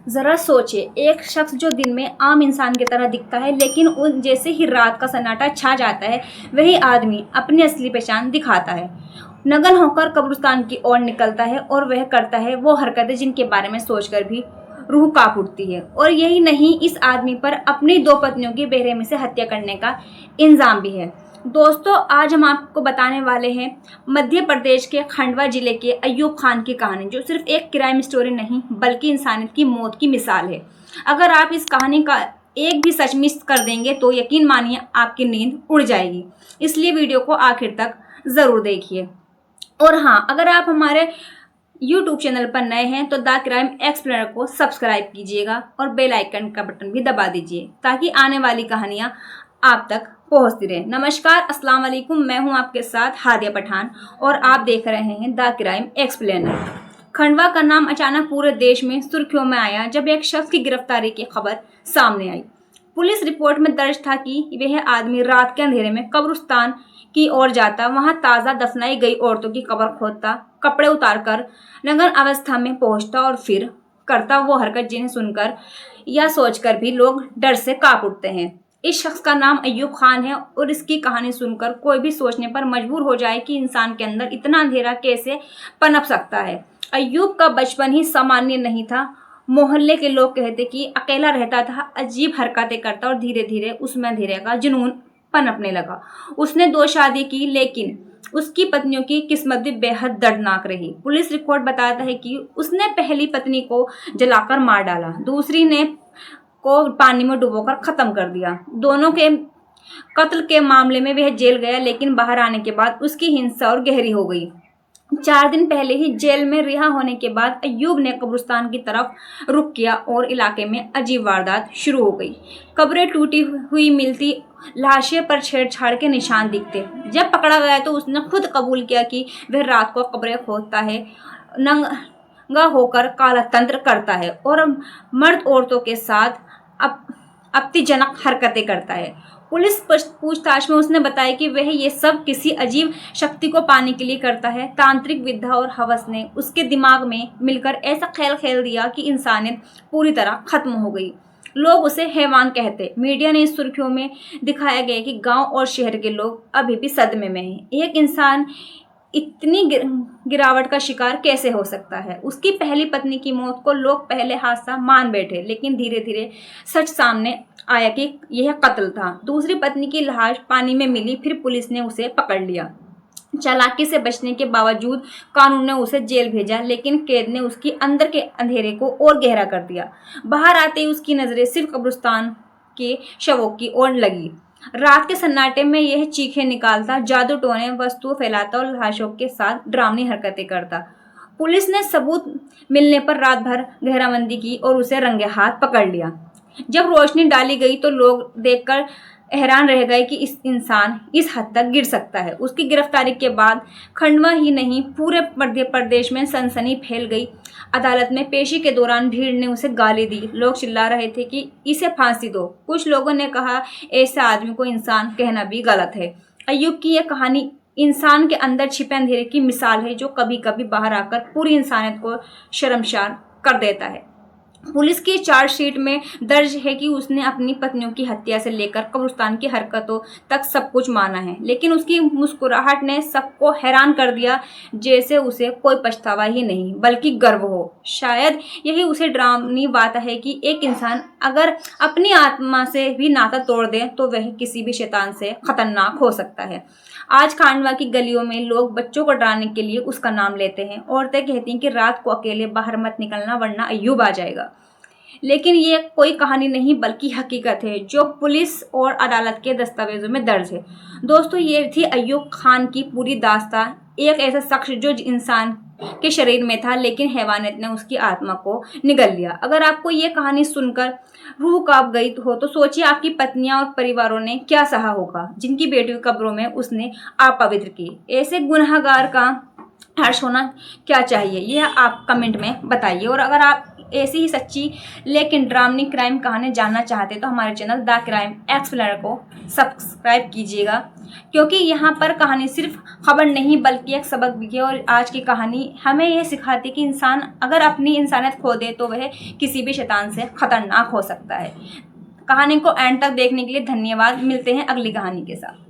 ज़रा सोचिए, एक शख्स जो दिन में आम इंसान की तरह दिखता है, लेकिन उन जैसे ही रात का सन्नाटा छा जाता है, वही आदमी अपनी असली पहचान दिखाता है। नग्न होकर कब्रिस्तान की ओर निकलता है और वह करता है वो हरकतें जिनके बारे में सोचकर भी रूह कांप उठती है। और यही नहीं, इस आदमी पर अपनी 2 पत्नियों की बेरहमी से हत्या करने का इल्ज़ाम भी है। दोस्तों, आज हम आपको बताने वाले हैं मध्य प्रदेश के खंडवा जिले के अय्यूब खान की कहानी, जो सिर्फ एक क्राइम स्टोरी नहीं बल्कि इंसानियत की मौत की मिसाल है। अगर आप इस कहानी का एक भी सच मिस कर देंगे तो यकीन मानिए आपकी नींद उड़ जाएगी। इसलिए वीडियो को आखिर तक ज़रूर देखिए। और हाँ, अगर आप हमारे YouTube चैनल पर नए हैं तो द क्राइम एक्सप्लेनर को सब्सक्राइब कीजिएगा और बेल आइकन का बटन भी दबा दीजिए ताकि आने वाली कहानियाँ आप तक पहुंचती रहे। नमस्कार, अस्सलाम वालेकुम, मैं हूं आपके साथ हादिया पठान और आप देख रहे हैं द क्राइम एक्सप्लेनर। खंडवा का नाम अचानक पूरे देश में सुर्खियों में आया जब एक शख्स की गिरफ्तारी की खबर सामने आई। पुलिस रिपोर्ट में दर्ज था कि वह आदमी रात के अंधेरे में कब्रिस्तान की ओर जाता, वहां ताज़ा दफनाई गई औरतों की कब्र खोदता, कपड़े उतारकर नग्न अवस्था में पहुंचता और फिर करता वो हरकत जिन्हें सुनकर या सोचकर भी लोग डर से कांप उठते हैं। इस शख्स का नाम अय्यूब खान है और इसकी कहानी सुनकर कोई भी सोचने पर मजबूर हो जाए कि इंसान के अंदर इतना अंधेरा कैसे पनप सकता है। अय्यूब का बचपन ही सामान्य नहीं था। मोहल्ले के लोग कहते कि अकेला रहता था, अजीब हरकतें करता और धीरे धीरे उसमें अंधेरे का जुनून पनपने लगा। उसने 2 शादी की, लेकिन उसकी पत्नियों की किस्मत भी बेहद दर्दनाक रही। पुलिस रिकॉर्ड बताता है कि उसने पहली पत्नी को जलाकर मार डाला, दूसरी ने को पानी में डुबोकर खत्म कर दिया। दोनों के कत्ल के मामले में वह जेल गया, लेकिन बाहर आने के बाद उसकी हिंसा और गहरी हो गई। 4 दिन पहले ही जेल में रिहा होने के बाद अय्यूब ने कब्रिस्तान की तरफ रुख किया और इलाके में अजीब वारदात शुरू हो गई। कब्रें टूटी हुई मिलती, लाशें पर छेड़छाड़ के निशान दिखते। जब पकड़ा गया तो उसने खुद कबूल किया कि वह रात को कब्रें खोदता है, नंगा होकर काला तंत्र करता है और मर्द औरतों के साथ आपत्तिजनक हरकतें करता है। पुलिस पूछताछ में उसने बताया कि वह ये सब किसी अजीब शक्ति को पाने के लिए करता है। तांत्रिक विद्या और हवस ने उसके दिमाग में मिलकर ऐसा खेल खेल दिया कि इंसानियत पूरी तरह खत्म हो गई। लोग उसे हैवान कहते। मीडिया ने इस सुर्खियों में दिखाया गया कि गांव और शहर के लोग अभी भी सदमे में हैं। एक इंसान इतनी गिरावट का शिकार कैसे हो सकता है। उसकी पहली पत्नी की मौत को लोग पहले हादसा मान बैठे, लेकिन धीरे धीरे सच सामने आया कि यह कत्ल था। दूसरी पत्नी की लाश पानी में मिली, फिर पुलिस ने उसे पकड़ लिया। चालाकी से बचने के बावजूद कानून ने उसे जेल भेजा, लेकिन कैद ने उसकी अंदर के अंधेरे को और गहरा कर दिया। बाहर आते ही उसकी नजरें सिर्फ कब्रिस्तान के शवों की ओर लगी। रात के सन्नाटे में यह चीखें निकालता, जादू टोने वस्तु फैलाता और लाशों के साथ डरावनी हरकतें करता। पुलिस ने सबूत मिलने पर रात भर घेराबंदी की और उसे रंगे हाथ पकड़ लिया। जब रोशनी डाली गई तो लोग देखकर हैरान रह गए कि इस इंसान इस हद तक गिर सकता है। उसकी गिरफ्तारी के बाद खंडवा ही नहीं पूरे मध्य प्रदेश में सनसनी फैल गई। अदालत में पेशी के दौरान भीड़ ने उसे गाली दी। लोग चिल्ला रहे थे कि इसे फांसी दो। कुछ लोगों ने कहा ऐसे आदमी को इंसान कहना भी गलत है। अय्यूब की यह कहानी इंसान के अंदर छिपे अंधेरे की मिसाल है, जो कभी कभी बाहर आकर पूरी इंसानियत को शर्मसार कर देता है। पुलिस की चार्जशीट में दर्ज है कि उसने अपनी पत्नियों की हत्या से लेकर कब्रिस्तान की हरकतों तक सब कुछ माना है, लेकिन उसकी मुस्कुराहट ने सबको हैरान कर दिया, जैसे उसे कोई पछतावा ही नहीं बल्कि गर्व हो। शायद यही उसे डरावनी बात है कि एक इंसान अगर अपनी आत्मा से भी नाता तोड़ दे तो वह किसी भी शैतान से खतरनाक हो सकता है। आज खांडवा की गलियों में लोग बच्चों को डराने के लिए उसका नाम लेते हैं। औरतें कहती हैं कि रात को अकेले बाहर मत निकलना वरना अय्यूब आ जाएगा। लेकिन ये कोई कहानी नहीं बल्कि हकीकत है, जो पुलिस और अदालत के दस्तावेजों में दर्ज है। दोस्तों, ये थी अय्यूब खान की पूरी दास्तान। एक ऐसा शख्स जो इंसान के शरीर में था, लेकिन हैवानियत ने उसकी आत्मा को निगल लिया। अगर आपको ये कहानी सुनकर रूह कांप गई हो तो सोचिए आपकी पत्नियां और परिवारों ने क्या सहा होगा, जिनकी बेटियों की कब्रों में उसने आप पवित्र की। ऐसे गुनहगार का हर्ष होना क्या चाहिए, यह आप कमेंट में बताइए। और अगर आप ऐसी ही सच्ची लेकिन ड्रामनी क्राइम कहानी जानना चाहते हैं तो हमारे चैनल द क्राइम एक्सप्लेनर को सब्सक्राइब कीजिएगा, क्योंकि यहाँ पर कहानी सिर्फ खबर नहीं बल्कि एक सबक भी है। और आज की कहानी हमें यह सिखाती है कि इंसान अगर अपनी इंसानियत खो दे तो वह किसी भी शैतान से खतरनाक हो सकता है। कहानी को एंड तक देखने के लिए धन्यवाद। मिलते हैं अगली कहानी के साथ।